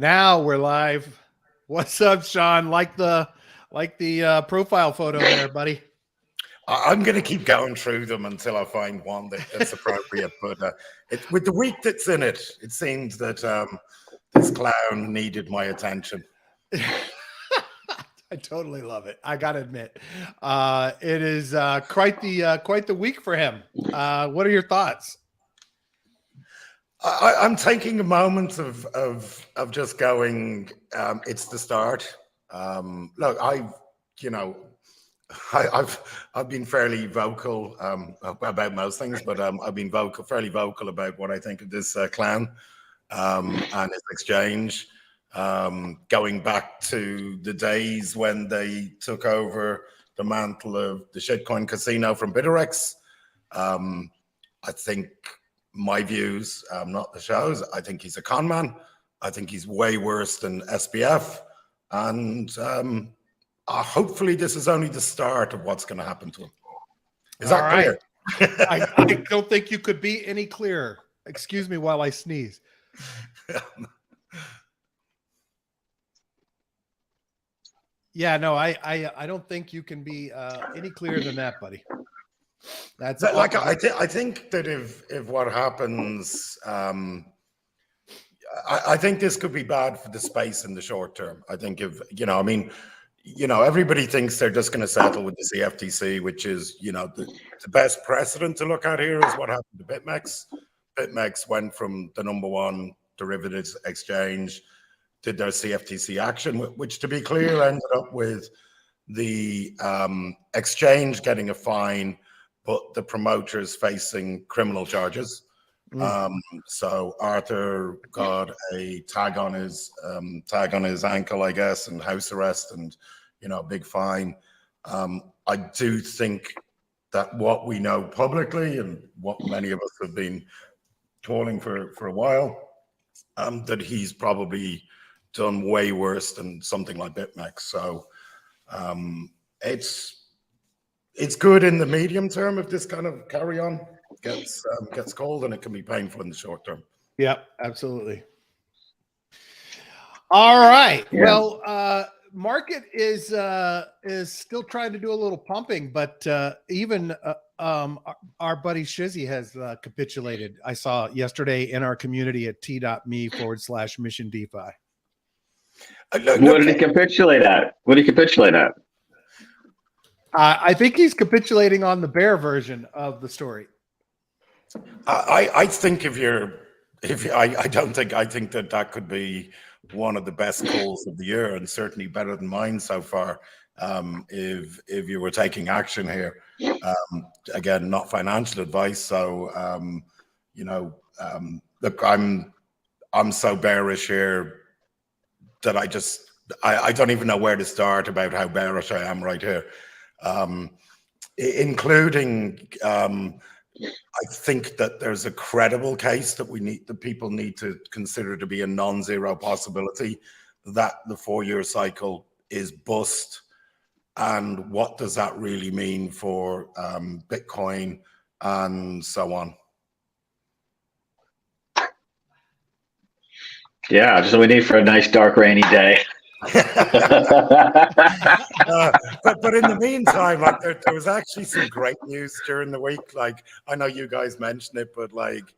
Now we're live. What's up, Shaun? Like the profile photo there, buddy. I'm going to keep going through them until I find one that's appropriate. But with the week that's in it, it seems that this clown needed my attention. I totally love it. I gotta admit, it is quite the week for him. What are your thoughts? I'm taking a moment of just going. It's the start. Look, I've been fairly vocal about most things, but I've been fairly vocal about what I think of this clown and his exchange. Going back to the days when they took over the mantle of the shitcoin casino from Bitterx. I think my views, not the show's, I think he's a con man. I think he's way worse than SBF. And hopefully this is only the start of what's going to happen to him. Is that clear? I don't think you could be any clearer. Excuse me while I sneeze. Yeah, no, I don't think you can be any clearer than that, buddy. That's like I think that if what happens, I think this could be bad for the space in the short term. I think everybody thinks they're just going to settle with the CFTC, which is, the best precedent to look at here is what happened to BitMEX. BitMEX went from the #1 derivatives exchange, did their CFTC action, which, to be clear, ended up with the exchange getting a fine, but the promoters facing criminal charges. So Arthur got a tag on his ankle, I guess, and house arrest, and big fine. I do think that what we know publicly and what many of us have been calling for a while, that he's probably done way worse than something like BitMEX. So it's good in the medium term if this kind of carry on gets cold, and it can be painful in the short term. Yep, absolutely. All right. Yeah. Well, market is still trying to do a little pumping, but even our buddy Shizzy has capitulated. I saw yesterday in our community at t.me/mission DeFi. What did he capitulate at? I think he's capitulating on the bear version of the story. I think I think that could be one of the best calls of the year, and certainly better than mine so far. If you were taking action here, again, not financial advice. So look, I'm so bearish here that I don't even know where to start about how bearish I am right here. Including I think that there's a credible case that people need to consider to be a non-zero possibility that the 4-year cycle is bust. And what does that really mean for Bitcoin and so on? Yeah, just what we need for a nice, dark, rainy day. But in the meantime, like there was actually some great news during the week. Like, I know you guys mentioned it, but like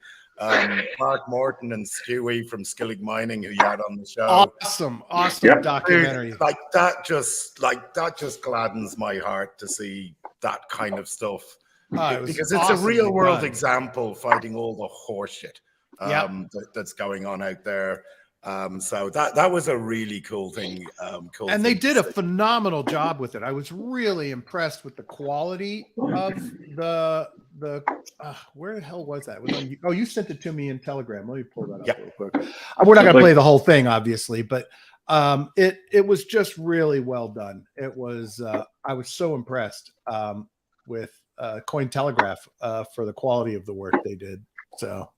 Mark Morton and Stewie from Skilling Mining, who you had on the show, awesome yep. Documentary. Dude, that just gladdens my heart to see that kind of stuff, because it's a real world example fighting all the horseshit that's going on out there. So that was a really cool thing. And they did a phenomenal job with it. I was really impressed with the quality of the where the hell was that? You sent it to me in Telegram. Let me pull that up real quick. We're not going to play the whole thing, obviously, but it was just really well done. It was I was so impressed with Cointelegraph for the quality of the work they did. So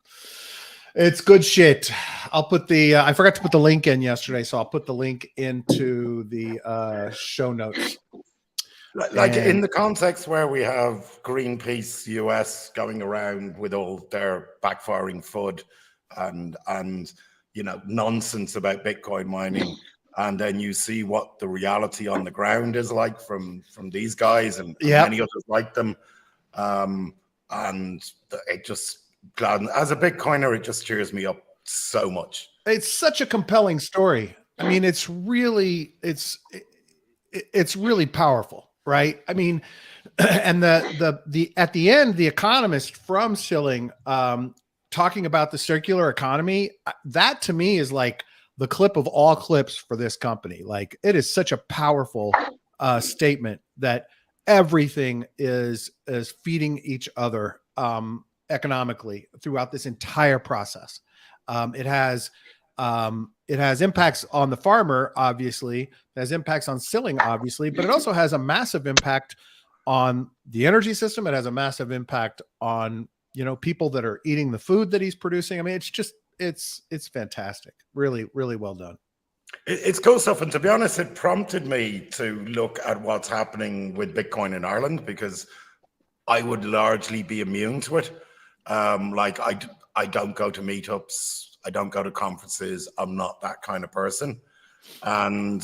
it's good shit. I'll put the I forgot to put the link in yesterday, so I'll put the link into the show notes. Like in the context where we have Greenpeace US going around with all their backfiring FUD and nonsense about Bitcoin mining, and then you see what the reality on the ground is like from these guys and many others like them, and it just as a Bitcoiner, it just cheers me up so much. It's such a compelling story. I mean, it's really powerful, right? I mean, and the at the end, the economist from Schilling talking about the circular economy, that to me is like the clip of all clips for this company. Like, it is such a powerful statement that everything is feeding each other economically throughout this entire process. It has impacts on the farmer, obviously. It has impacts on Schilling, obviously, but it also has a massive impact on the energy system. It has a massive impact on, people that are eating the food that he's producing. I mean, it's just, it's fantastic. Really, really well done. It's cool stuff. And to be honest, it prompted me to look at what's happening with Bitcoin in Ireland, because I would largely be immune to it. Like I don't go to meetups. I don't go to conferences. I'm not that kind of person. And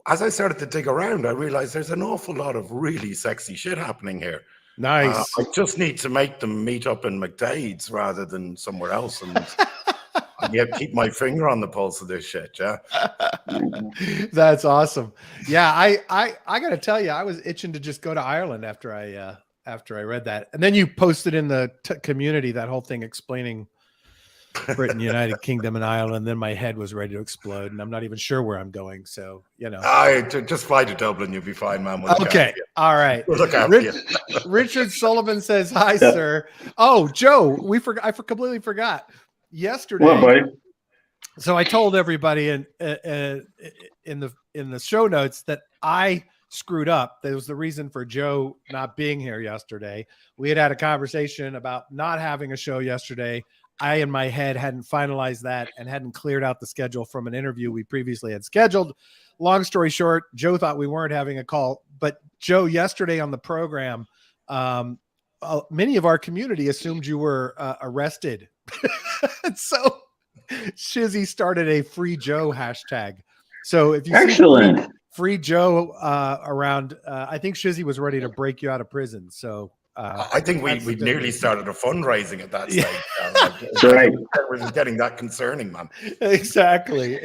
as I started to dig around, I realized there's an awful lot of really sexy shit happening here. Nice. I just need to make them meet up in McDade's rather than somewhere else, and keep my finger on the pulse of this shit. Yeah, that's awesome. Yeah, I got to tell you, I was itching to just go to Ireland after I read that, and then you posted in the community that whole thing explaining Britain, United Kingdom, and Ireland. Then my head was ready to explode, and I'm not even sure where I'm going. So, I just fly to Dublin. You'll be fine, man. We'll okay. All right. We'll look after you. Richard Sullivan says, hi, sir. Oh, Joe, I completely forgot yesterday. What, buddy? So I told everybody in the show notes that I screwed up. That was the reason for Joe not being here yesterday. We had a conversation about not having a show yesterday. I, in my head, hadn't finalized that and hadn't cleared out the schedule from an interview we previously had scheduled. Long story short, Joe thought we weren't having a call, but Joe, yesterday on the program, many of our community assumed you were arrested. So Shizzy started a Free Joe hashtag. So if you excellent see Free Joe around, I think Shizzy was ready to break you out of prison. So I think we nearly started a fundraising at that stage. That's right. We're getting that concerning, man. Exactly.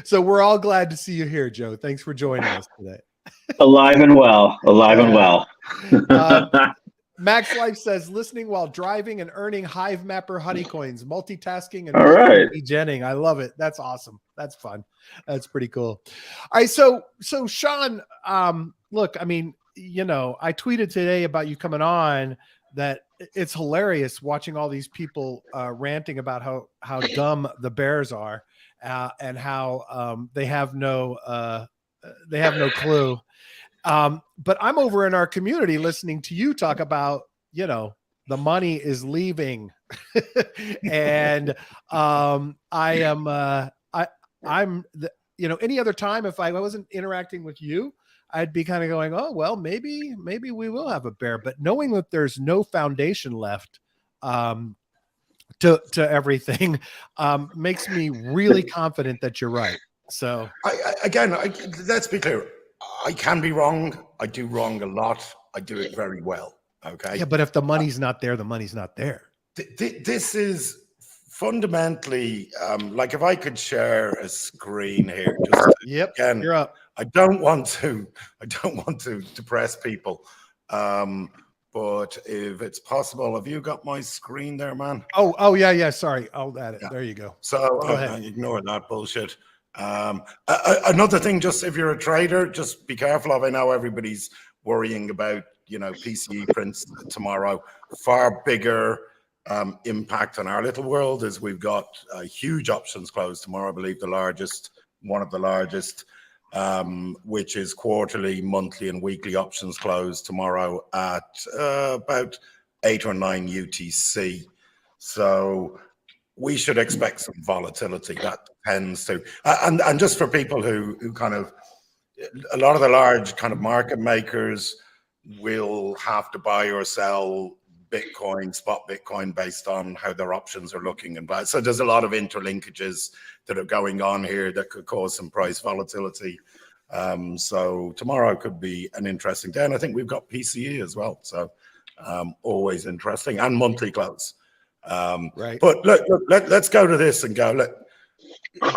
So we're all glad to see you here, Joe. Thanks for joining us today. Alive and well. And well. Max Life says, listening while driving and earning Hive Mapper honeycoins, multitasking and all right. degenning. I love it. That's awesome. That's fun. That's pretty cool. All right. So Shaun, look, I mean, I tweeted today about you coming on that it's hilarious watching all these people ranting about how dumb the bears are and how they have no clue. But I'm over in our community listening to you talk about, the money is leaving. And I'm any other time, if I wasn't interacting with you, I'd be kind of going, oh, well, maybe we will have a bear. But knowing that there's no foundation left to everything makes me really confident that you're right. So let's be clear. I can be wrong. I do wrong a lot. I do it very well. Okay. Yeah, but if the money's not there, the money's not there. This is fundamentally like, if I could share a screen here. Just again, you're up. I don't want to depress people, but if it's possible, have you got my screen there, man? Oh yeah. Sorry, I'll add it. Yeah. There you go. So ignore that bullshit. Another thing, just if you're a trader, just be careful of. I know everybody's worrying about PCE prints tomorrow. Far bigger impact on our little world is we've got huge options close tomorrow. I believe one of the largest, which is quarterly, monthly, and weekly options close tomorrow at about 8 or 9 UTC. So we should expect some volatility. That tends to, and just for people who kind of, a lot of the large kind of market makers will have to buy or sell Bitcoin, spot Bitcoin, based on how their options are looking. And so there's a lot of interlinkages that are going on here that could cause some price volatility. So tomorrow could be an interesting day. And I think we've got PCE as well. So always interesting, and monthly close. Right. But look, let's go to this and go, look,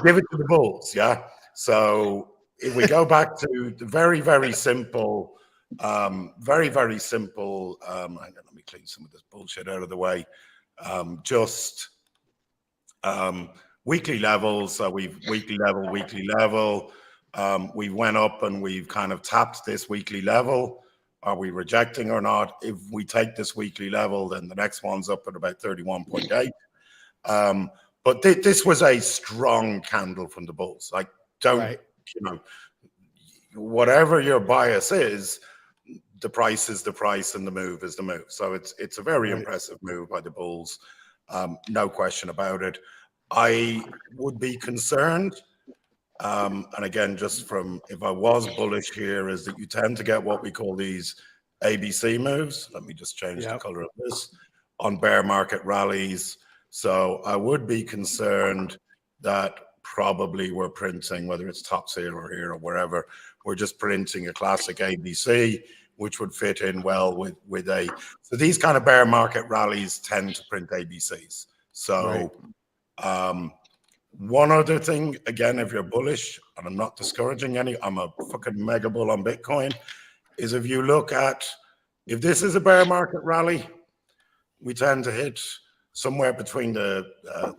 give it to the bulls. Yeah. So if we go back to the very, very simple, hang on, let me clean some of this bullshit out of the way. Weekly levels. So we've weekly level. We went up and we've kind of tapped this weekly level. Are we rejecting or not? If we take this weekly level, then the next one's up at about 31.8. But this was a strong candle from the bulls. Like, don't, whatever your bias is, the price is the price and the move is the move. So it's a very impressive move by the bulls. No question about it. I would be concerned, and again, just from if I was bullish here, is that you tend to get what we call these ABC moves. Let me just change the color of this on bear market rallies. So I would be concerned that probably we're printing, whether it's tops here or wherever, we're just printing a classic ABC, which would fit in well with so these kind of bear market rallies tend to print ABCs. So one other thing, again, if you're bullish, and I'm not discouraging any, I'm a fucking mega bull on Bitcoin, is if you look at, if this is a bear market rally, we tend to hit somewhere between the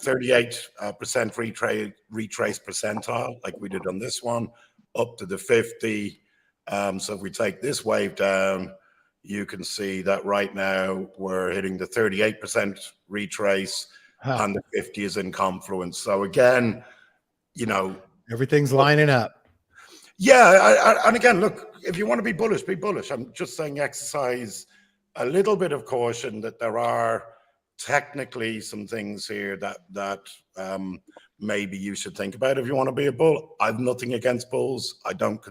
38% retrace percentile, like we did on this one, up to the 50. So if we take this wave down, you can see that right now we're hitting the 38% retrace, and the 50 is in confluence. So again, you know, everything's lining up. Yeah, and again, look, if you want to be bullish, be bullish. I'm just saying exercise a little bit of caution that there are technically some things here that maybe you should think about if you want to be a bull. I've nothing against bulls. I don't.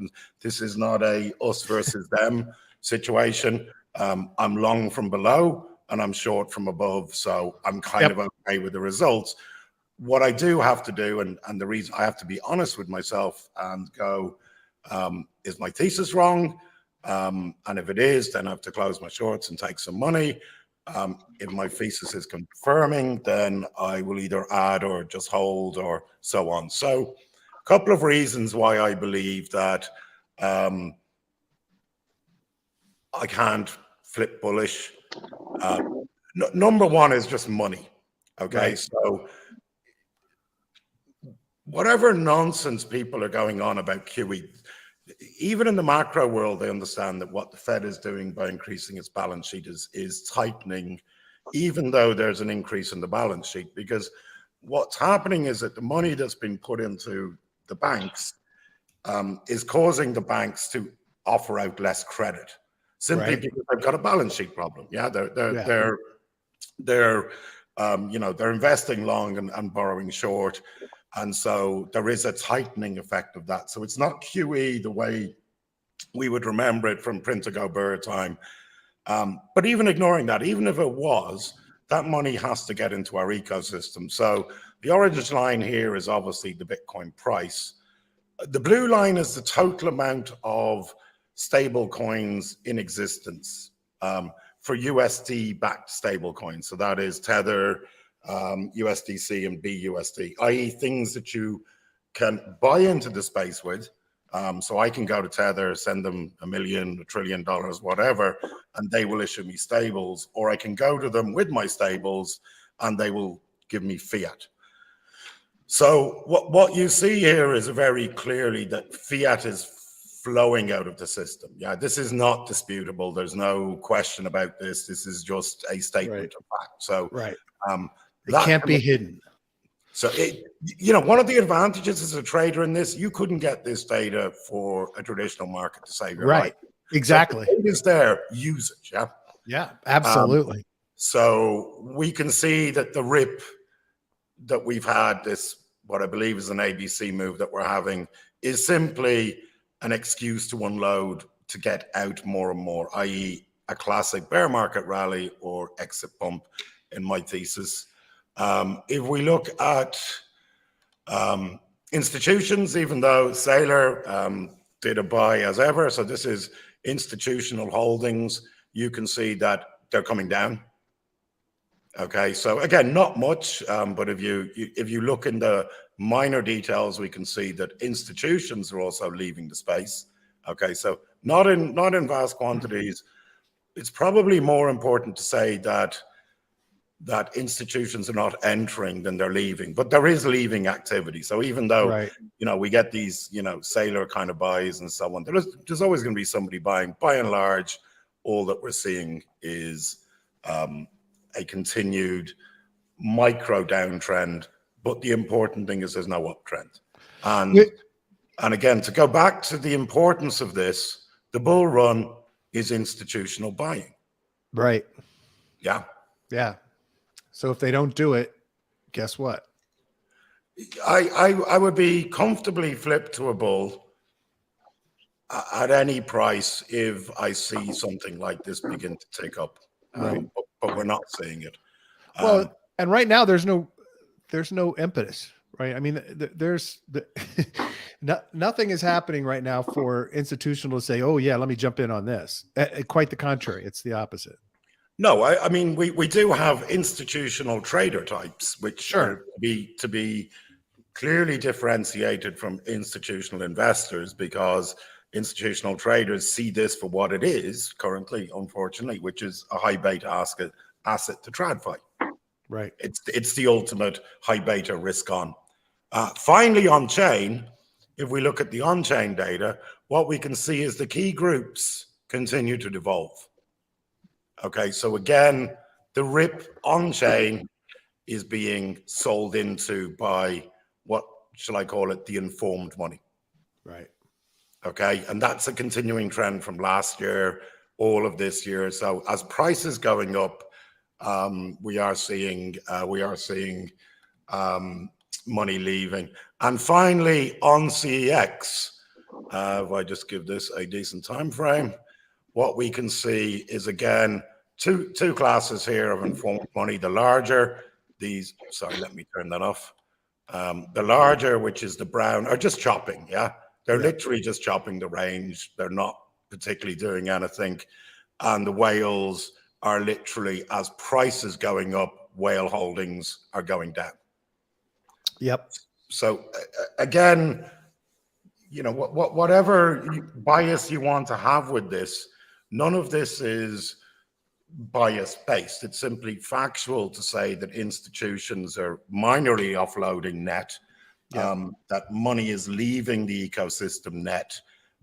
This is not a us versus them situation. I'm long from below and I'm short from above, so I'm kind of okay with the results. What I do have to do, and the reason I have to be honest with myself and go, is my thesis wrong? And if it is, then I have to close my shorts and take some money. If my thesis is confirming, then I will either add or just hold or so on. So a couple of reasons why I believe that I can't flip bullish. Number one is just money. Okay, so whatever nonsense people are going on about QE, even in the macro world, they understand that what the Fed is doing by increasing its balance sheet is tightening, even though there's an increase in the balance sheet. Because what's happening is that the money that's been put into the banks is causing the banks to offer out less credit, simply because they've got a balance sheet problem. Yeah, they're you know, they're investing long and borrowing short. And so there is a tightening effect of that. So it's not QE the way we would remember it from print to go Burr time. But even ignoring that, even if it was, that money has to get into our ecosystem. So the orange line here is obviously the Bitcoin price. The blue line is the total amount of stable coins in existence for USD-backed stable coins. So that is Tether, USDC and BUSD, i.e. things that you can buy into the space with. So I can go to Tether, send them $1 million, $1 trillion, whatever, and they will issue me stables, or I can go to them with my stables and they will give me fiat. So what you see here is very clearly that fiat is flowing out of the system. Yeah, this is not disputable. There's no question about this. This is just a statement of fact. So it can't be hidden. So, you know, one of the advantages as a trader in this, you couldn't get this data for a traditional market to save your life. Exactly. So if it is there, use it. Yeah. Yeah, absolutely. So we can see that the rip that we've had, this, what I believe is an ABC move that we're having, is simply an excuse to unload to get out more and more, i.e. a classic bear market rally or exit bump in my thesis. If we look at institutions, even though Saylor did a buy as ever, so this is institutional holdings, you can see that they're coming down. Okay, so again, not much, but if you look in the minor details, we can see that institutions are also leaving the space. Okay, so not in vast quantities. It's probably more important to say that institutions are not entering than they're leaving, but there is leaving activity. So even though we get these Saylor kind of buys and so on, there's always going to be somebody buying. By and large, all that we're seeing is a continued micro downtrend, but the important thing is there's no uptrend. And again, to go back to the importance of this, the bull run is institutional buying. Right. Yeah. Yeah. So if they don't do it, guess what? I would be comfortably flipped to a bull at any price if I see something like this begin to take up. But we're not seeing it. Well, and right now there's no impetus, right? I mean, nothing is happening right now for institutional to say, "Oh yeah, let me jump in on this." Quite the contrary, it's the opposite. No, I mean we do have institutional trader types, which are to be clearly differentiated from institutional investors, because institutional traders see this for what it is currently, unfortunately, which is a high beta asset to TradFi. Right. It's the ultimate high beta risk on. Finally, on chain, if we look at the on-chain data, what we can see is the key groups continue to devolve. Okay, so again, the rip on-chain is being sold into by, what shall I call it, the informed money. Right. Okay, and that's a continuing trend from last year, all of this year. So as prices going up, we are seeing money leaving. And finally, on CEX, if I just give this a decent time frame, what we can see is, again, two classes here of informed money. The larger, sorry, let me turn that off. The larger, which is the brown, are just chopping, yeah? They're literally just chopping the range. They're not particularly doing anything. And the whales are literally, as prices going up, whale holdings are going down. Yep. So again, whatever bias you want to have with this, none of this is bias based. It's simply factual to say that institutions are minorly offloading net. That money is leaving the ecosystem net,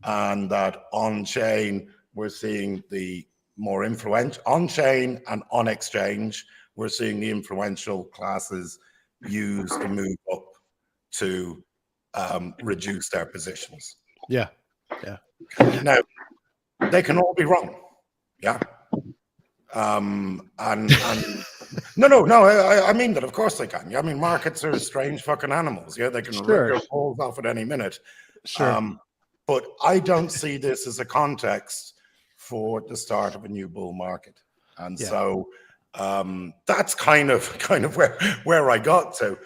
and that on-chain, we're seeing the more influential, on-chain and on-exchange, we're seeing the influential classes use the move up to reduce their positions. Yeah. Now, they can all be wrong. Yeah. And no, I mean that. Of course they can. I mean, markets are strange fucking animals. Yeah, they can rip your balls off at any minute. But I don't see this as a context for the start of a new bull market. And so that's kind of where I got to.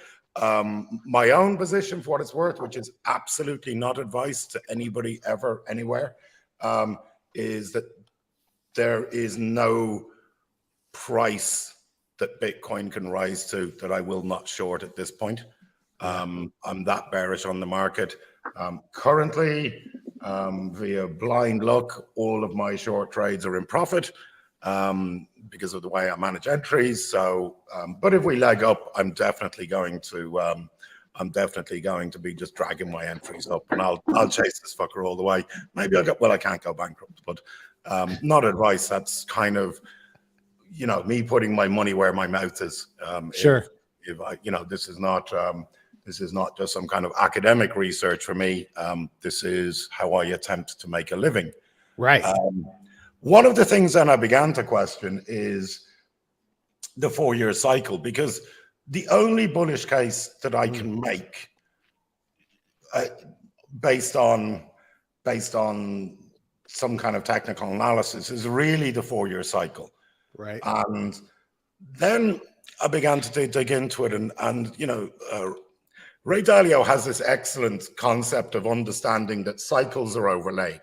My own position, for what it's worth, which is absolutely not advice to anybody ever, anywhere, is that there is no price that Bitcoin can rise to that I will not short at this point. I'm that bearish on the market. Currently, via blind luck, all of my short trades are in profit because of the way I manage entries. So, but if we leg up, I'm definitely going to be just dragging my entries up, and I'll chase this fucker all the way. Maybe I can't go bankrupt, but not advice. That's kind of, me putting my money where my mouth is. If I, this is not just some kind of academic research for me. This is how I attempt to make a living. Right. One of the things then I began to question is the 4-year cycle, because the only bullish case that I can make based on some kind of technical analysis is really the 4-year cycle. Right. And then I began to dig into it, and you know, Ray Dalio has this excellent concept of understanding that cycles are overlaid.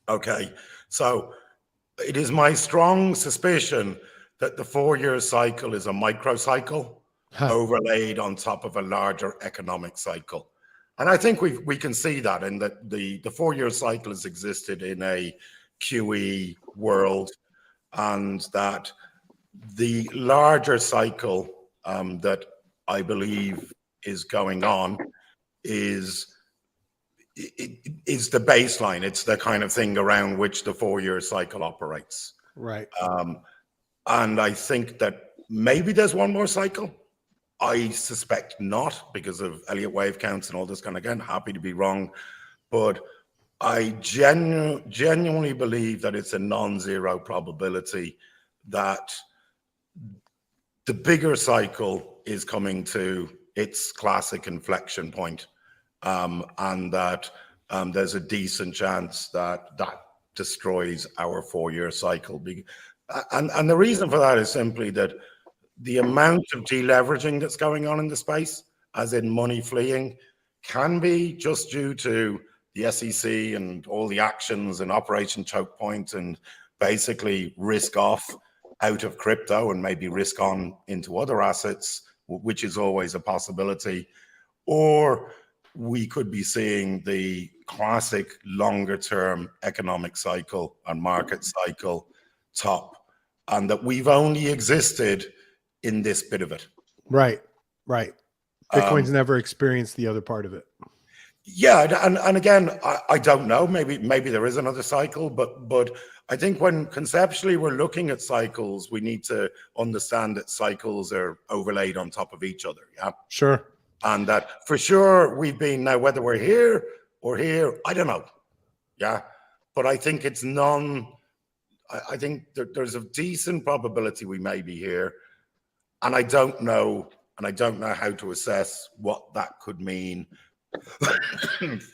Okay, so it is my strong suspicion that the 4-year cycle is a microcycle overlaid on top of a larger economic cycle. And I think we can see that in that the 4-year cycle has existed in a QE world, and that the larger cycle that I believe is going on is the baseline. It's the kind of thing around which the 4-year cycle operates. Right. And I think that maybe there's one more cycle. I suspect not, because of Elliott wave counts and all this kind of, again, happy to be wrong. But I genuinely believe that it's a non-zero probability that the bigger cycle is coming to its classic inflection point, and that there's a decent chance that that destroys our 4-year cycle. And the reason for that is simply that the amount of deleveraging that's going on in the space, as in money fleeing, can be just due to the SEC and all the actions and Operation Choke Point, and basically risk off out of crypto and maybe risk on into other assets, which is always a possibility. Or we could be seeing the classic longer term economic cycle and market cycle top, and that we've only existed in this bit of it. Right. Bitcoin's never experienced the other part of it. Yeah, and again, I don't know. Maybe there is another cycle, but I think when conceptually we're looking at cycles, we need to understand that cycles are overlaid on top of each other. Yeah, sure. And that for sure we've been, now whether we're here or here, I don't know. Yeah, but I think it's I think that there's a decent probability we may be here, and I don't know how to assess what that could mean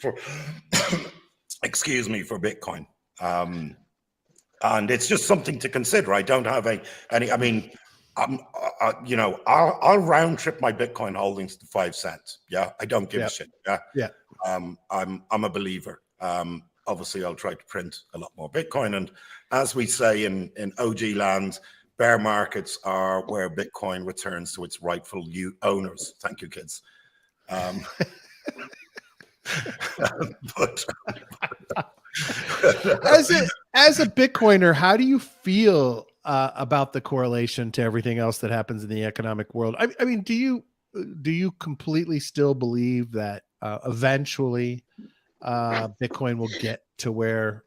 for excuse me, for Bitcoin. And it's just something to consider. I don't have any. I mean, you know, I'll round trip my Bitcoin holdings to 5 cents. Yeah, I don't give a shit. Yeah. I'm a believer. Obviously, I'll try to print a lot more Bitcoin. And as we say in OG land, bear markets are where Bitcoin returns to its rightful owners. Thank you, kids. But as a Bitcoiner, how do you feel about the correlation to everything else that happens in the economic world? I mean, do you completely still believe that eventually Bitcoin will get to where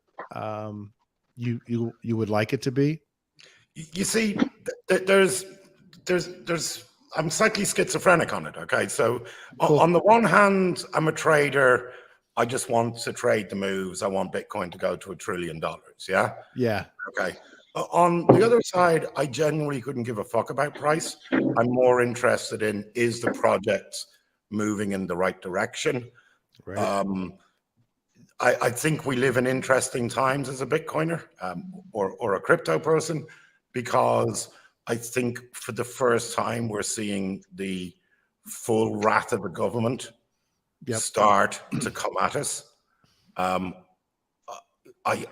you would like it to be? You see, there's I'm slightly schizophrenic on it. Okay, so cool. On the one hand, I'm a trader. I just want to trade the moves. I want Bitcoin to go to $1 trillion. Yeah. Okay. On the other side, I genuinely couldn't give a fuck about price. I'm more interested in, is the project moving in the right direction? Right. I think we live in interesting times as a Bitcoiner or a crypto person, because I think for the first time we're seeing the full wrath of the government start to come at us.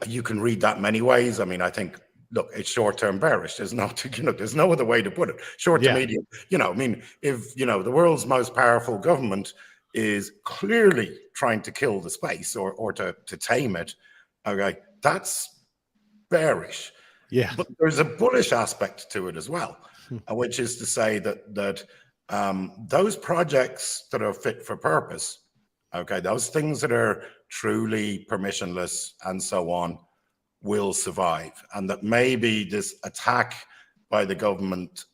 You can read that many ways. I mean, I think, look, it's short-term bearish. There's no other way to put it. Short to medium. I mean, if the world's most powerful government is clearly trying to kill the space or to tame it, okay, that's bearish. Yeah, but there's a bullish aspect to it as well, which is to say that those projects that are fit for purpose, okay, those things that are truly permissionless and so on, will survive, and that maybe this attack by the government,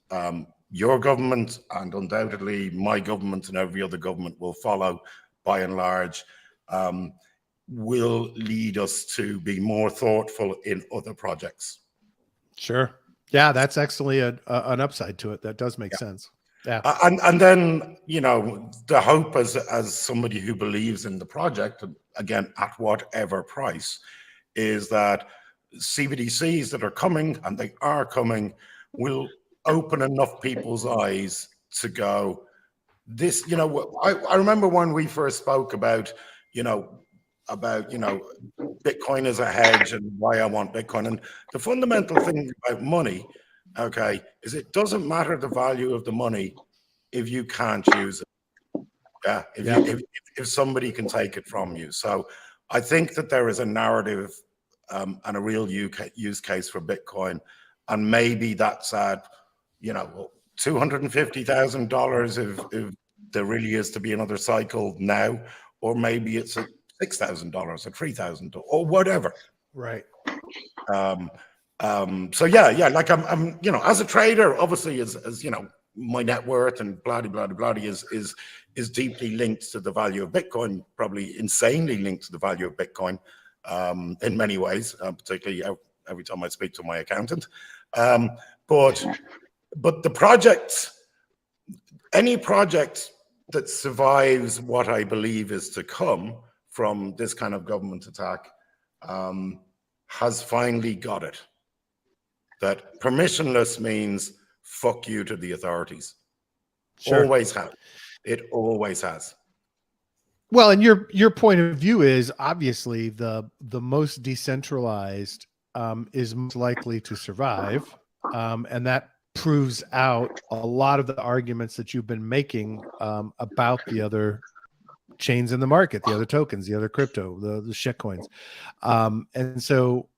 your government, and undoubtedly my government and every other government will follow, by and large, will lead us to be more thoughtful in other projects. Sure. Yeah, that's actually an upside to it. That does make sense. Yeah. And then, the hope as somebody who believes in the project, again, at whatever price, is that CBDCs that are coming, and they are coming, will open enough people's eyes to go, this, you know, I remember when we first spoke about, Bitcoin as a hedge and why I want Bitcoin. And the fundamental thing about money, okay, is it doesn't matter the value of the money if you can't use it. Yeah, if somebody can take it from you. So I think that there is a narrative and a real use case for Bitcoin, and maybe that's at $250,000 if there really is to be another cycle now, or maybe it's at $6,000 or $3,000 or whatever. Right. So yeah, like I'm as a trader, obviously, as my net worth and blah blah blah is deeply linked to the value of Bitcoin, probably insanely linked to the value of Bitcoin in many ways, particularly every time I speak to my accountant. But the project, any project that survives what I believe is to come from this kind of government attack has finally got it. That permissionless means fuck you to the authorities. Sure. Always has. It always has. Well, and your point of view is obviously the most decentralized is most likely to survive, and that proves out a lot of the arguments that you've been making about the other chains in the market, the other tokens, the other crypto, the shit coins, and so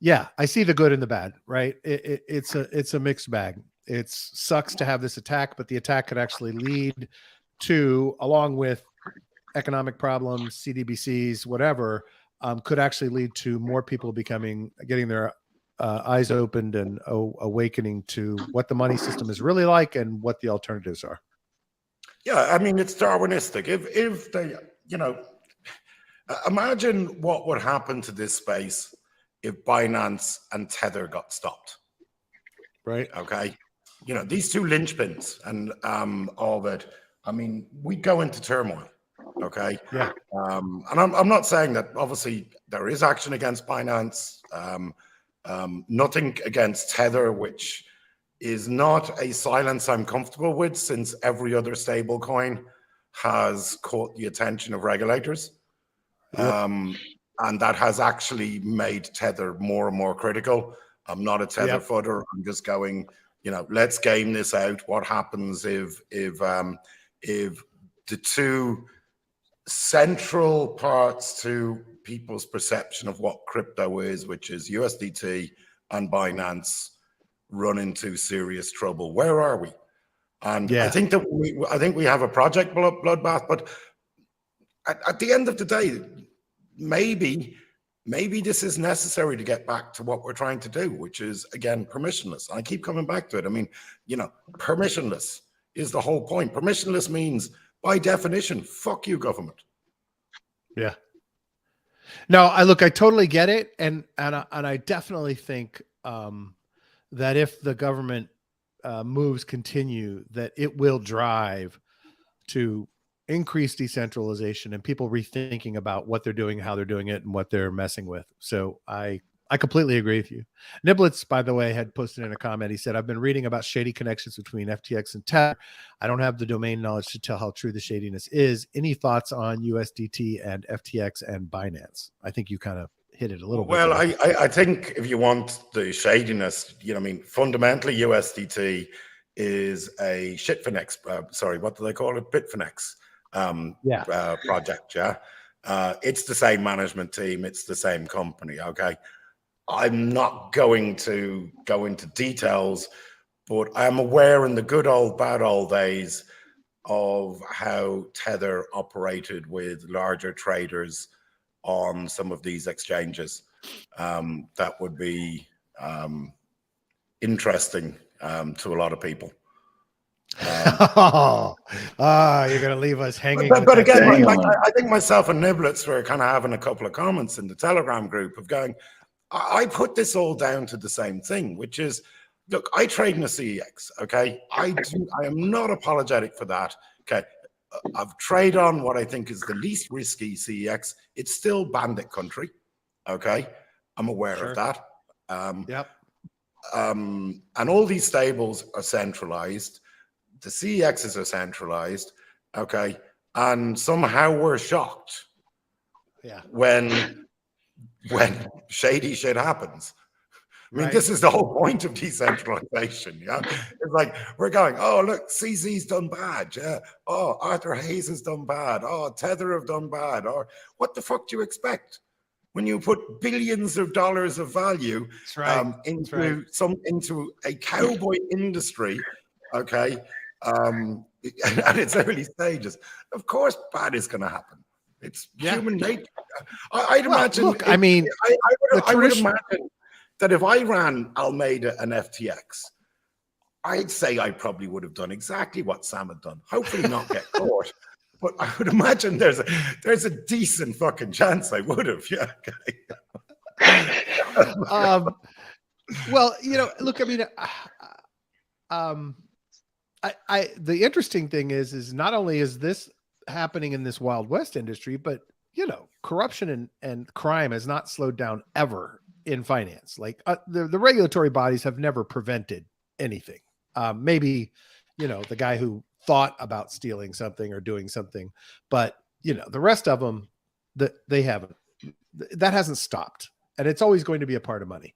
yeah, I see the good and the bad. Right? It's a mixed bag. It sucks to have this attack, but the attack could actually lead to, along with economic problems, CDBCs, whatever, could actually lead to more people getting their eyes opened and awakening to what the money system is really like and what the alternatives are. Yeah, I mean, it's Darwinistic. If they, imagine what would happen to this space if Binance and Tether got stopped. Right. Okay. These two linchpins and all that. I mean, we go into turmoil. Okay. Yeah. And I'm not saying that obviously there is action against Binance, nothing against Tether, which is not a silence I'm comfortable with, since every other stable coin has caught the attention of regulators. Yep. And that has actually made Tether more and more critical. I'm not a Tether footer. I'm just going, let's game this out. What happens if the two central parts to people's perception of what crypto is, which is USDT and Binance, run into serious trouble? Where are we? And I think that we have a project bloodbath, but at the end of the day, maybe this is necessary to get back to what we're trying to do, which is, again, permissionless. I keep coming back to it. I mean, permissionless is the whole point. Permissionless means, by definition, fuck you, government. Yeah. No, I totally get it, and I definitely think that if the government moves continue, that it will drive to increased decentralization and people rethinking about what they're doing, how they're doing it, and what they're messing with. So I completely agree with you. Niblitz, by the way, had posted in a comment. He said, I've been reading about shady connections between FTX and Tether. I don't have the domain knowledge to tell how true the shadiness is. Any thoughts on USDT and FTX and Binance? I think you kind of hit it a little bit. Well, I think if you want the shadiness, fundamentally USDT is a Shitfinex, what do they call it? Bitfinex. Project. It's the same management team, it's the same company. Okay, I'm not going to go into details, but I'm aware in the good old bad old days of how Tether operated with larger traders on some of these exchanges. That would be interesting to a lot of people. You're gonna leave us hanging. But again, I think myself and Niblitz were kind of having a couple of comments in the Telegram group of going, I put this all down to the same thing, which is, look, I trade in a CEX. Okay, I am not apologetic for that. Okay, I've traded on what I think is the least risky CEX. It's still bandit country. Okay, I'm aware Sure. of that. Yep. And all these stables are centralized. The CEXs are centralized. Okay, and somehow we're shocked Yeah. when shady shit happens. I mean, Right. this is the whole point of decentralization. Yeah, it's like we're going, oh look, CZ's done bad. Yeah, oh Arthur Hayes has done bad. Oh Tether have done bad. Or what the fuck do you expect when you put billions of dollars of value That's right. into a cowboy industry? Okay, at its early stages, of course, bad is going to happen. It's human nature. I'd imagine. Look, I mean, I would imagine that if I ran Almeida and FTX, I'd say I probably would have done exactly what Sam had done. Hopefully not get caught, but I would imagine there's a decent fucking chance I would have. Yeah. Well, look, I mean, the interesting thing is not only is this happening in this Wild West industry, but corruption and crime has not slowed down ever in finance. Like the regulatory bodies have never prevented anything. Maybe, the guy who thought about stealing something or doing something, but the rest of them, they haven't. That hasn't stopped, and it's always going to be a part of money.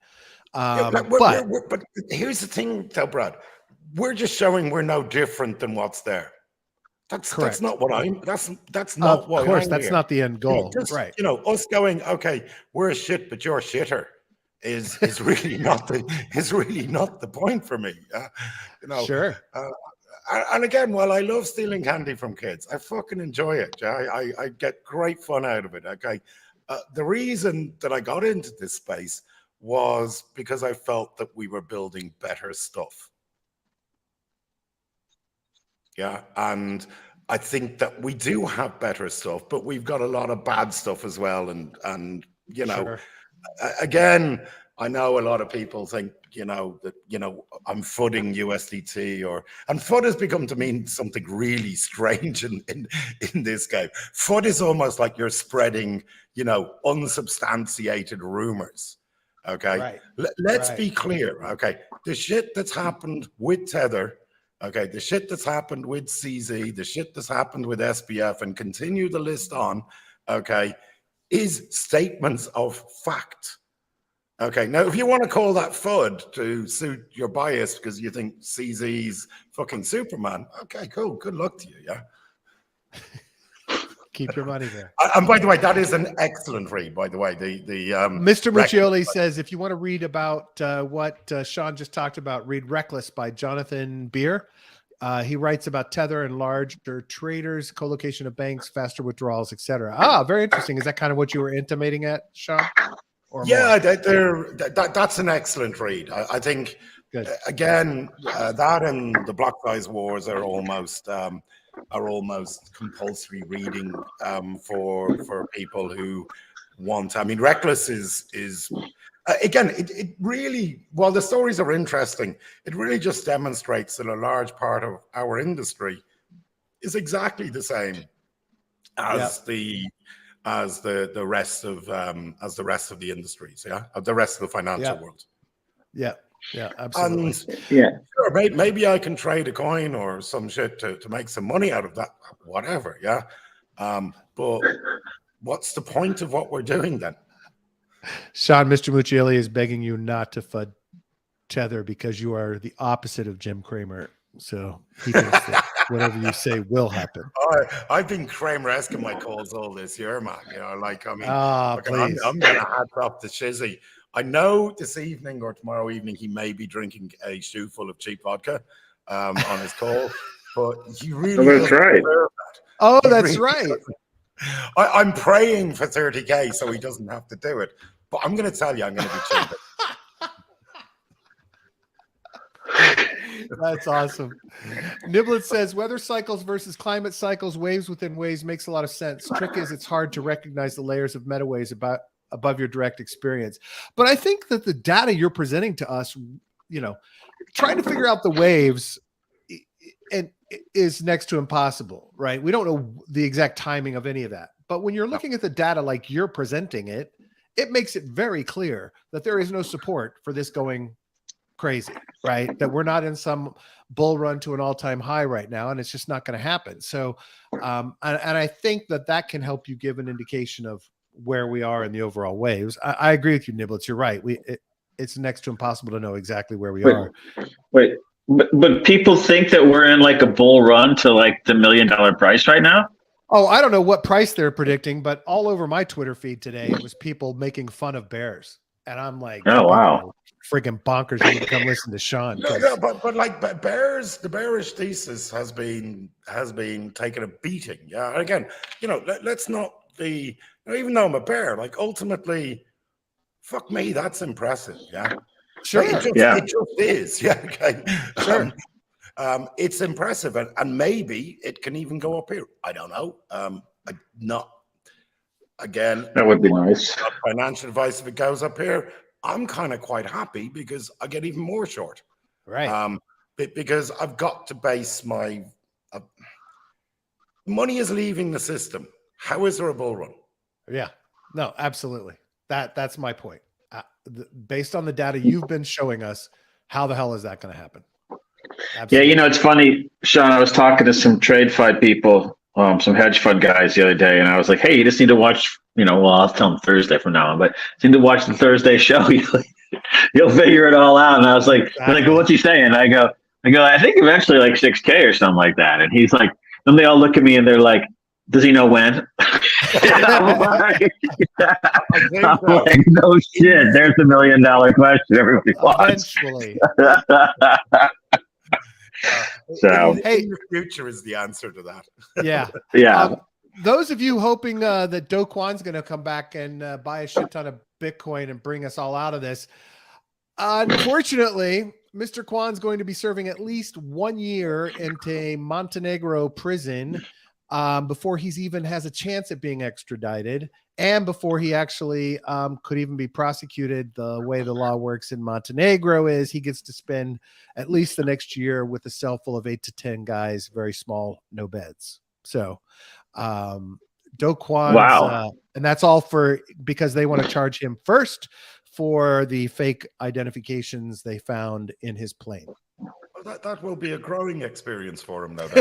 But here's the thing, though, Brad. We're just showing we're no different than what's there. That's not what I'm. That's not what. Of course, that's not the end goal, right? Us going, okay, we're a shit, but you're a shitter, is really not the point for me. Sure. And again, while I love stealing candy from kids, I fucking enjoy it. I get great fun out of it. Okay, the reason that I got into this space was because I felt that we were building better stuff. Yeah, and I think that we do have better stuff, but we've got a lot of bad stuff as well. And Sure. Again, I know a lot of people think that I'm fudding USDT and FUD has become to mean something really strange in this game. FUD is almost like you're spreading unsubstantiated rumors. Okay, right. Let's be clear. Okay, the shit that's happened with Tether. Okay, the shit that's happened with CZ, the shit that's happened with SBF, and continue the list on, okay, is statements of fact. Okay, now if you want to call that FUD to suit your bias because you think CZ's fucking Superman, okay, cool, good luck to you, yeah? Keep your money there. And by the way, that is an excellent read, by the way. Mr. Muccioli says, if you want to read about what Shaun just talked about, read Reckless by Jonathan Beer. He writes about Tether and larger traders, co-location of banks, faster withdrawals, etc. Very interesting. Is that kind of what you were intimating at, Shaun? Yeah, that's an excellent read. I think, again, that and the block size wars are almost compulsory reading for people who want. I mean, Reckless is again, it really, while the stories are interesting, it really just demonstrates that a large part of our industry is exactly the same as the rest of the industries, the rest of the financial world. Yeah, absolutely. And sure, maybe I can trade a coin or some shit to make some money out of that, whatever, but what's the point of what we're doing then? Shaun, Mr. Muccioli is begging you not to FUD Tether because you are the opposite of Jim Cramer. So he thinks that whatever you say will happen. I've been Kramer-esque in my calls all this year, man. Please. I'm going to hat off to Shizzy. I know this evening or tomorrow evening he may be drinking a shoe full of cheap vodka on his call, but he really that's right. That. That's right. I'm praying for 30K so he doesn't have to do it, but I'm going to tell you I'm going to be cheaper. That's awesome. Niblet says weather cycles versus climate cycles, waves within waves makes a lot of sense. Trick is it's hard to recognize the layers of meta waves above your direct experience. But I think that the data you're presenting to us, trying to figure out the waves and is next to impossible, right? We don't know the exact timing of any of that. But when you're looking at the data like you're presenting it, it makes it very clear that there is no support for this going crazy, right? That we're not in some bull run to an all-time high right now, and it's just not going to happen. So, and I think that can help you give an indication of where we are in the overall waves. I agree with you, Niblets. You're right. It's next to impossible to know exactly where we are. Wait, but people think that we're in like a bull run to like the $1 million price right now. Oh, I don't know what price they're predicting, but all over my Twitter feed today, it was people making fun of bears. And I'm like, oh, wow. Friggin' bonkers. You need to come listen to Shaun. No, but like the bearish thesis has been taking a beating. Yeah. Again, let's not be, even though I'm a bear, like ultimately, fuck me, that's impressive. Yeah. Sure. Like it just is. Yeah. Okay. Sure. It's impressive, and maybe it can even go up here. I don't know. Again, that would be nice. Financial advice if it goes up here. I'm kind of quite happy because I get even more short. Right. Because I've got to base my money is leaving the system. How is there a bull run? Yeah. No, absolutely. That's my point. Based on the data you've been showing us, how the hell is that going to happen? Absolutely. Yeah, it's funny, Shaun. I was talking to some trade fight people, some hedge fund guys the other day, and I was like, "Hey, you just need to watch." Well, I'll tell them Thursday from now on, but you need to watch the Thursday show. You'll figure it all out. And I was like, exactly. What's he saying? I go, I think eventually like 6K or something like that. And he's like, then they all look at me and they're like, does he know when? I'm like, no shit. There's the $1 million question everybody wants. Eventually. So, hey, the future is the answer to that. Yeah. Yeah. Those of you hoping that Do Kwon's going to come back and buy a shit ton of Bitcoin and bring us all out of this, unfortunately, Mr. Kwon's going to be serving at least 1 year into Montenegro prison before he's even has a chance at being extradited, and before he actually could even be prosecuted. The way the law works in Montenegro is he gets to spend at least the next year with a cell full of 8 to 10 guys, very small, no beds. So Do Kwon's, wow. And that's all because they want to charge him first for the fake identifications they found in his plane. Well, that will be a growing experience for him, though.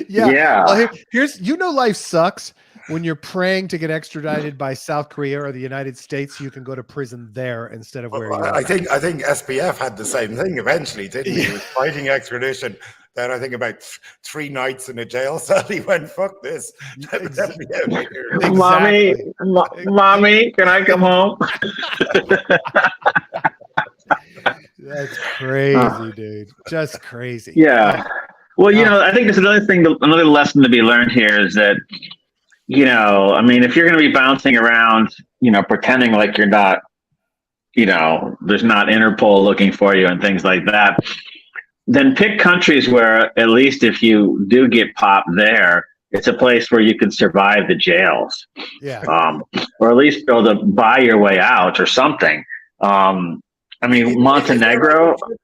Yeah. Well, here's life sucks when you're praying to get extradited by South Korea or the United States. You can go to prison there instead of where you are. I think SPF had the same thing eventually, didn't he? He was fighting extradition. Then I think about 3 nights in a jail cell, he went, "Fuck this." Exactly. Mommy, can I come home? That's crazy, dude. Just crazy. Yeah. Well, I think there's another lesson to be learned here is that, if you're going to be bouncing around, pretending like you're not, there's not Interpol looking for you and things like that, then pick countries where at least if you do get popped there, it's a place where you can survive the jails. Yeah. Or at least be able to buy your way out or something. Montenegro.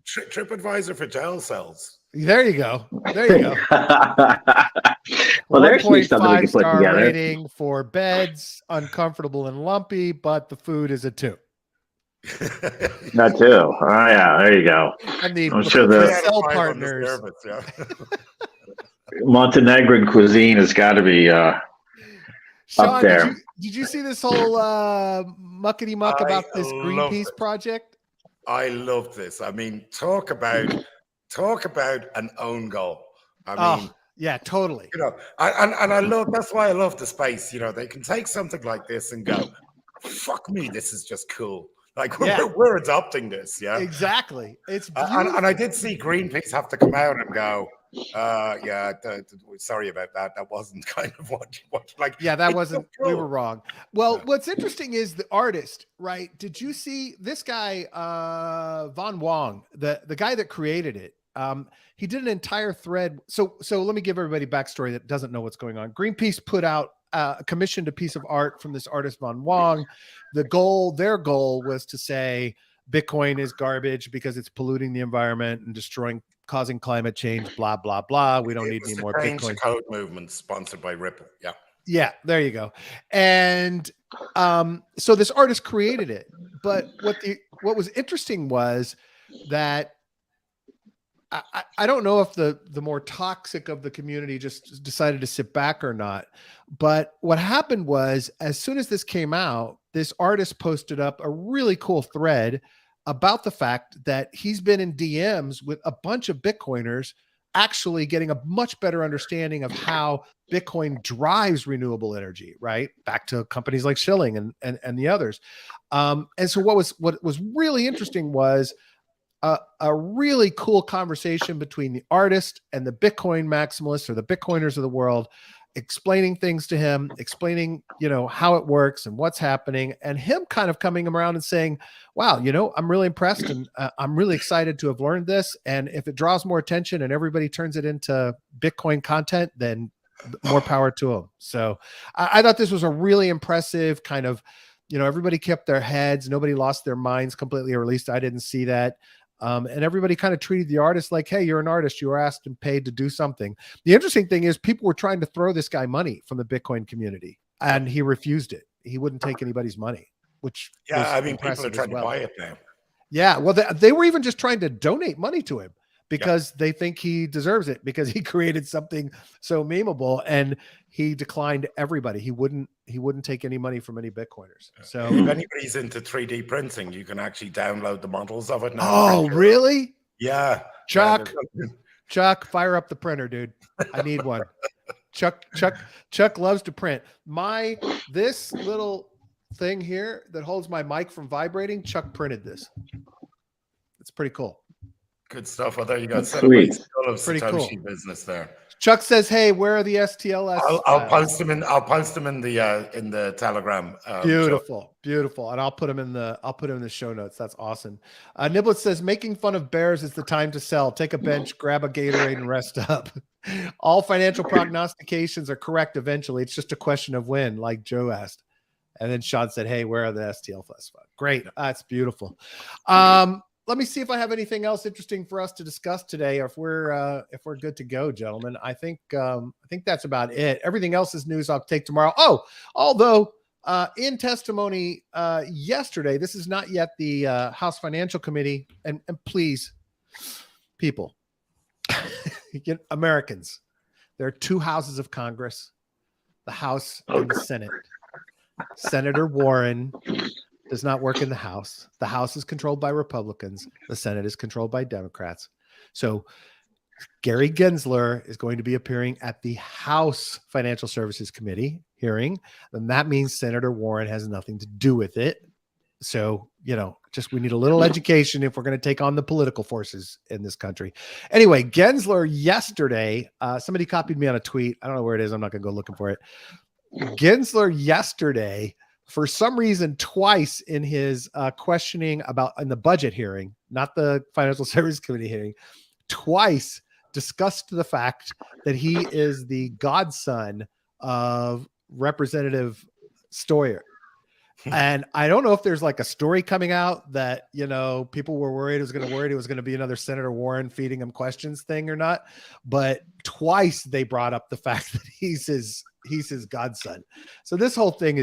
TripAdvisor for jail cells. There you go. Well, there's something we can put together. Rating for beds, uncomfortable and lumpy, but the food is a 2. That too. Oh yeah, there you go. And I'm sure the cell partners. Montenegrin cuisine has got to be Shaun, up there. Did you see this whole muckety muck about this Greenpeace project? I love this. I mean, talk about an own goal. I mean, yeah, totally. And I love, that's why I love the space. They can take something like this and go, "Fuck me, this is just cool." Like we're adopting this, yeah. Exactly. It's and I did see Greenpeace have to come out and go, sorry about that. That wasn't kind of what like. Yeah, that wasn't. So we were wrong. Well, what's interesting is the artist, right? Did you see this guy, Von Wong, the guy that created it? He did an entire thread. So let me give everybody backstory that doesn't know what's going on. Greenpeace put out commissioned a piece of art from this artist Von Wong. Their goal was to say Bitcoin is garbage because it's polluting the environment and causing climate change, blah, blah, blah. We don't need any more Bitcoin. Code movement sponsored by Ripple. Yeah. Yeah, there you go. And So this artist created it, but what was interesting was that I don't know if the more toxic of the community just decided to sit back or not, but what happened was, as soon as this came out, this artist posted up a really cool thread about the fact that he's been in DMs with a bunch of Bitcoiners, actually getting a much better understanding of how Bitcoin drives renewable energy, right? Back to companies like Schilling and the others. And so what was really interesting was a really cool conversation between the artist and the Bitcoin maximalists or the Bitcoiners of the world, explaining things to him, explaining, how it works and what's happening, and him kind of coming around and saying, wow, I'm really impressed, and I'm really excited to have learned this. And if it draws more attention and everybody turns it into Bitcoin content, then more power to them. So I thought this was a really impressive kind of, everybody kept their heads. Nobody lost their minds completely, or at least I didn't see that. And everybody kind of treated the artist like, hey, you're an artist. You were asked and paid to do something. The interesting thing is people were trying to throw this guy money from the Bitcoin community, and he refused it. He wouldn't take anybody's money, which people are trying to buy it now. Yeah, well, they were even just trying to donate money to him because they think he deserves it, because he created something so memeable, and he declined everybody. He wouldn't take any money from any Bitcoiners. So if anybody's into 3D printing, you can actually download the models of it now. Oh, really? Yeah. Chuck, fire up the printer, dude. I need one. Chuck loves to print. This little thing here that holds my mic from vibrating, Chuck printed this. It's pretty cool. Good stuff. Well, there you go. Sweet. Pretty Satoshi cool business there. Chuck says, "Hey, where are the STLS?" I'll post them in. I'll post them in the Telegram. Beautiful, and I'll put them in the show notes. That's awesome. Niblet says, "Making fun of bears is the time to sell. Take a bench, grab a Gatorade, and rest up." All financial prognostications are correct eventually. It's just a question of when, like Joe asked. And then Shaun said, "Hey, where are the STL Fest?" Great, that's beautiful. Let me see if I have anything else interesting for us to discuss today, or if we're good to go, gentlemen. I think that's about it. Everything else is news I'll take tomorrow. Oh, although in testimony yesterday, this is not yet the House Financial Committee, and please, people, Americans, there are two houses of Congress, the House and the Senate. Senator Warren does not work in the House. The House is controlled by Republicans. The Senate is controlled by Democrats. So Gary Gensler is going to be appearing at the House Financial Services Committee hearing. And that means Senator Warren has nothing to do with it. So, we need a little education if we're going to take on the political forces in this country. Anyway, Gensler yesterday, somebody copied me on a tweet. I don't know where it is. I'm not going to go looking for it. Gensler yesterday, for some reason, twice in his questioning in the budget hearing, not the Financial Services Committee hearing, twice discussed the fact that he is the godson of Representative Stoyer. And I don't know if there's like a story coming out that, people were worried it was going to be another Senator Warren feeding him questions thing or not. But twice they brought up the fact that he's his godson. So this whole thing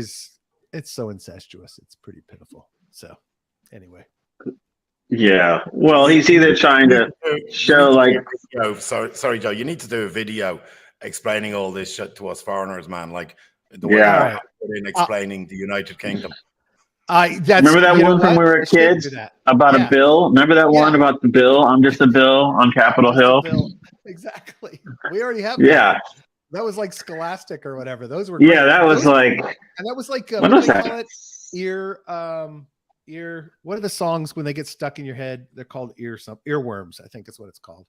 it's so incestuous. It's pretty pitiful. So anyway. Yeah. Well, he's either trying to show like, sorry, Joe, you need to do a video explaining all this shit to us foreigners, man. Like the way I put in explaining the United Kingdom. Remember that one from when we were kids about a bill? Remember that one about the bill? I'm just a bill on Capitol Hill. Exactly. We already have that. That was like Scholastic or whatever. Those were great. That was like, and that was like what do they call it? Ear. What are the songs when they get stuck in your head? They're called earworms. I think is what it's called.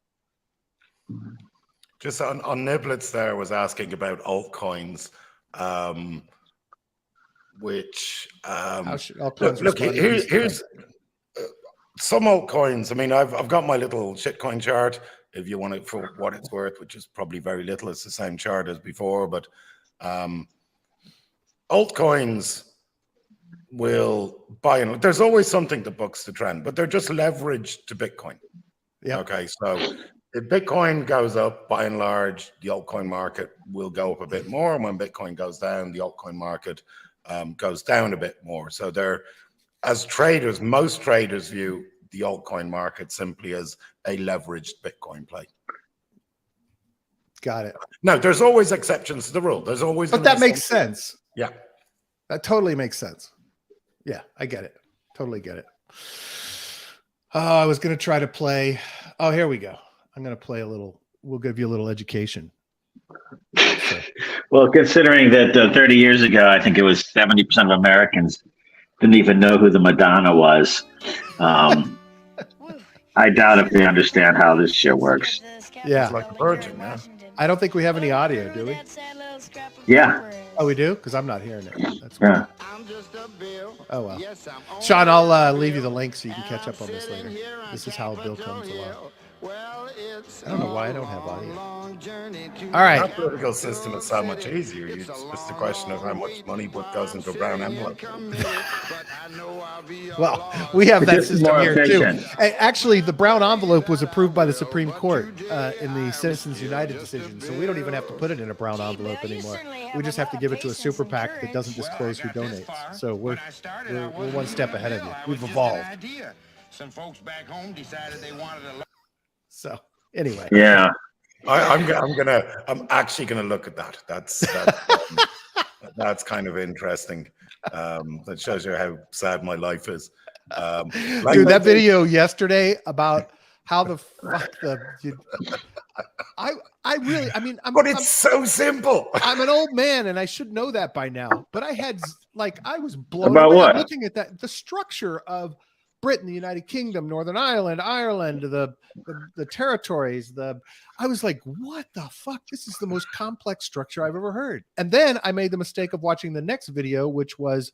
Just on Niblets there was asking about altcoins, which look here's some altcoins. I mean, I've got my little shitcoin chart. If you want it for what it's worth, which is probably very little, it's the same chart as before. But altcoins will buy and there's always something that bucks the trend, but they're just leveraged to Bitcoin. Yeah. Okay, so if Bitcoin goes up, by and large, the altcoin market will go up a bit more. And when Bitcoin goes down, the altcoin market goes down a bit more. So they're, as traders, most traders view the altcoin market simply as a leveraged Bitcoin play. Got it. Now, there's always exceptions to the rule. There's always, but that makes sense. Yeah, that totally makes sense. Yeah, I get it. Totally get it. I was going to try to play. Oh, here we go. I'm going to play a little. We'll give you a little education. So. Well, considering that 30 years ago, I think it was 70% of Americans didn't even know who the Madonna was. I doubt if they understand how this shit works. Yeah. It's like a virgin, man. I don't think we have any audio, do we? Yeah. Oh, we do? Because I'm not hearing it. That's Yeah. Oh, well. Sean, I'll leave you the link so you can catch up on this later. This is how a bill comes along. I don't know why I don't have audio. All right. That political system is so much easier. It's just a question of how much money goes into a brown envelope. Well, we have that system here efficient. too. Actually, the brown envelope was approved by the Supreme Court in the Citizens United decision, so we don't even have to put it in a brown envelope anymore. We just have to give it to a super PAC that doesn't disclose who donates. So we're one step ahead of you. We've evolved. Some folks back home decided they wanted to. So anyway, yeah, I'm actually gonna look at that. That's kind of interesting. That shows you how sad my life is. Dude, that video yesterday about how the fuck but it's so simple. I'm an old man and I should know that by now, but I was blown about away what? looking at that, the structure of Britain, the United Kingdom, Northern Ireland, the territories. I was like, what the fuck? This is the most complex structure I've ever heard. And then I made the mistake of watching the next video, which was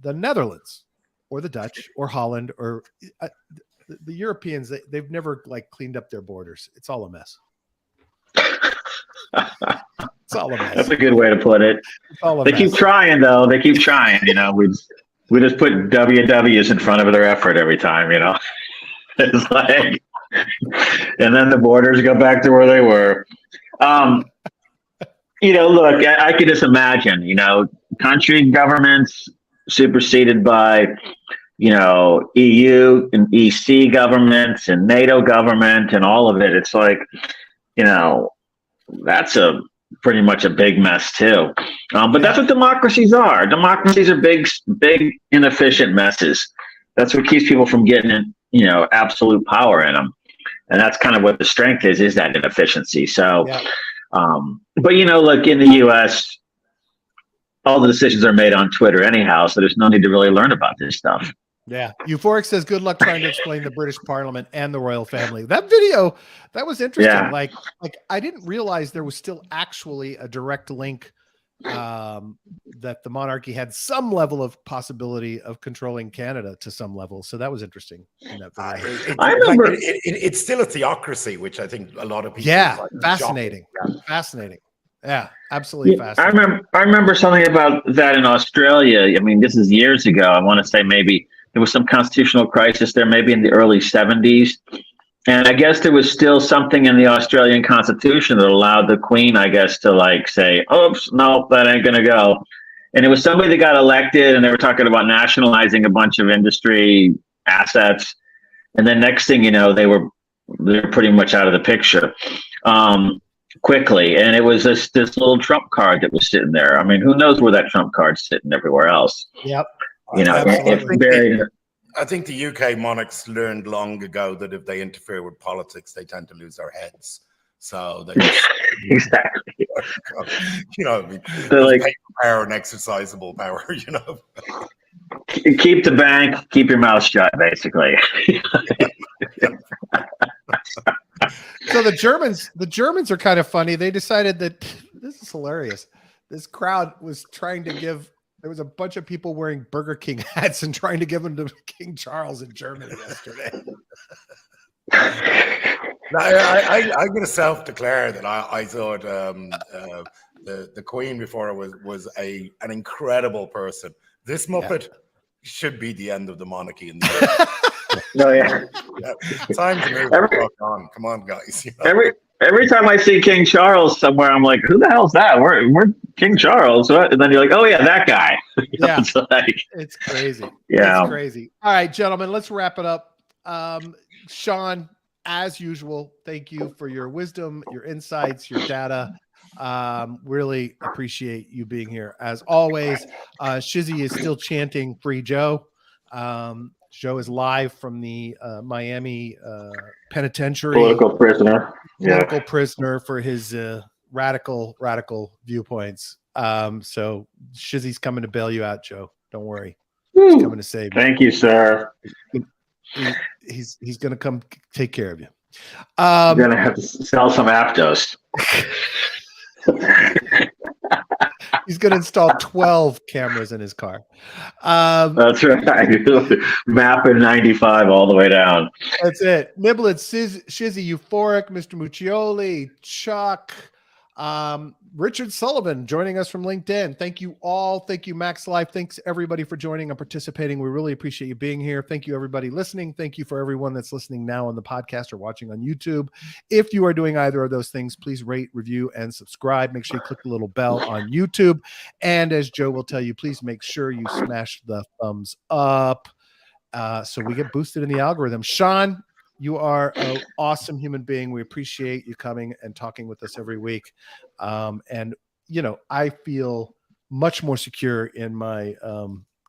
the Netherlands or the Dutch or Holland or the Europeans. They've never cleaned up their borders. It's all a mess. It's all a mess. That's a good way to put it. They keep trying, though. They keep trying. We just put WWs in front of their effort every time, It's like, and then the borders go back to where they were. Look, I could just imagine, country governments superseded by, EU and EC governments and NATO government and all of it. It's like, that's pretty much a big mess too. But that's what democracies are. Democracies are big, inefficient messes. That's what keeps people from getting, absolute power in them. And that's kind of what the strength is that inefficiency. So, but look, in the US, all the decisions are made on Twitter anyhow, so there's no need to really learn about this stuff. Yeah. Euphoric says, good luck trying to explain the British Parliament and the royal family. That video, that was interesting. Yeah. Like I didn't realize there was still actually a direct link that the monarchy had some level of possibility of controlling Canada to some level. So that was interesting in that video. I remember it's still a theocracy, which I think a lot of people fascinating. Fascinating. Yeah, absolutely fascinating. I remember something about that in Australia. I mean, this is years ago. I want to say maybe there was some constitutional crisis there, maybe in the early 70s. And I guess there was still something in the Australian Constitution that allowed the Queen, I guess, to say, oops, no, that ain't going to go. And it was somebody that got elected, and they were talking about nationalizing a bunch of industry assets. And then next thing you know, they're pretty much out of the picture quickly. And it was this little Trump card that was sitting there. I mean, who knows where that Trump card's sitting everywhere else? Yep. I think the UK monarchs learned long ago that if they interfere with politics, they tend to lose their heads. So they exactly. I mean, they're like power and exercisable power. Keep the bank, keep your mouth shut, basically. So the Germans are kind of funny. They decided that this is hilarious. This crowd was trying to give. There was a bunch of people wearing Burger King hats and trying to give them to King Charles in Germany yesterday. I'm going to self-declare that I thought the Queen before was an incredible person. This Muppet should be the end of the monarchy in the Oh yeah. Time to move on. Come on, guys. Every time I see King Charles somewhere, I'm like, who the hell's that? King Charles, what? And then you're like, oh yeah, that guy. Yeah. It's like, It's crazy. yeah. It's crazy. All right, gentlemen, let's wrap it up. Shaun, as usual, thank you for your wisdom, your insights, your data. Really appreciate you being here. As always, Shizzy is still chanting Free Joe. Joe is live from the Miami penitentiary. Political prisoner. Political prisoner for his radical viewpoints. So Shizzy's coming to bail you out, Joe. Don't worry. He's coming to save you. Thank you, sir. He's going to come take care of you. I'm going to have to sell some Aptos. He's going to install 12 cameras in his car. That's right. Map in 95 all the way down. That's it. Niblets, Shizzy, Euphoric, Mr. Muccioli, Chuck, Richard Sullivan joining us from LinkedIn. Thank you all. Thank you, Max Life. Thanks everybody for joining and participating. We really appreciate you being here. Thank you everybody listening. Thank you for everyone that's listening now on the podcast or watching on YouTube. If you are doing either of those things, please rate, review, and subscribe. Make sure you click the little bell on YouTube. And as Joe will tell you, please make sure you smash the thumbs up so we get boosted in the algorithm. Shaun, you are an awesome human being. We appreciate you coming and talking with us every week. And, you know, I feel much more secure in my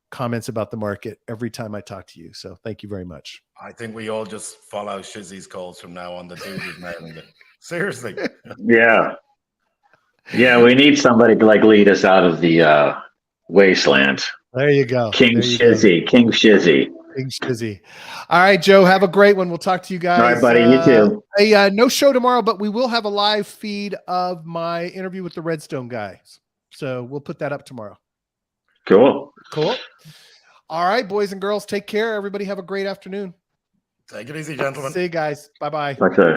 comments about the market every time I talk to you. So thank you very much. I think we all just follow Shizzy's calls from now on. The dude is nailing it. Seriously. Yeah. Yeah, we need somebody to like lead us out of the wasteland. There you go. King Shizzy. King Shizzy. King Shizzy. All right, Joe, have a great one. We'll talk to you guys. All right, buddy. You too. No show tomorrow, but we will have a live feed of my interview with the Redstone guys. So we'll put that up tomorrow. Cool. Cool. All right, boys and girls, take care. Everybody have a great afternoon. Take it easy, gentlemen. See you guys. Bye-bye. Okay.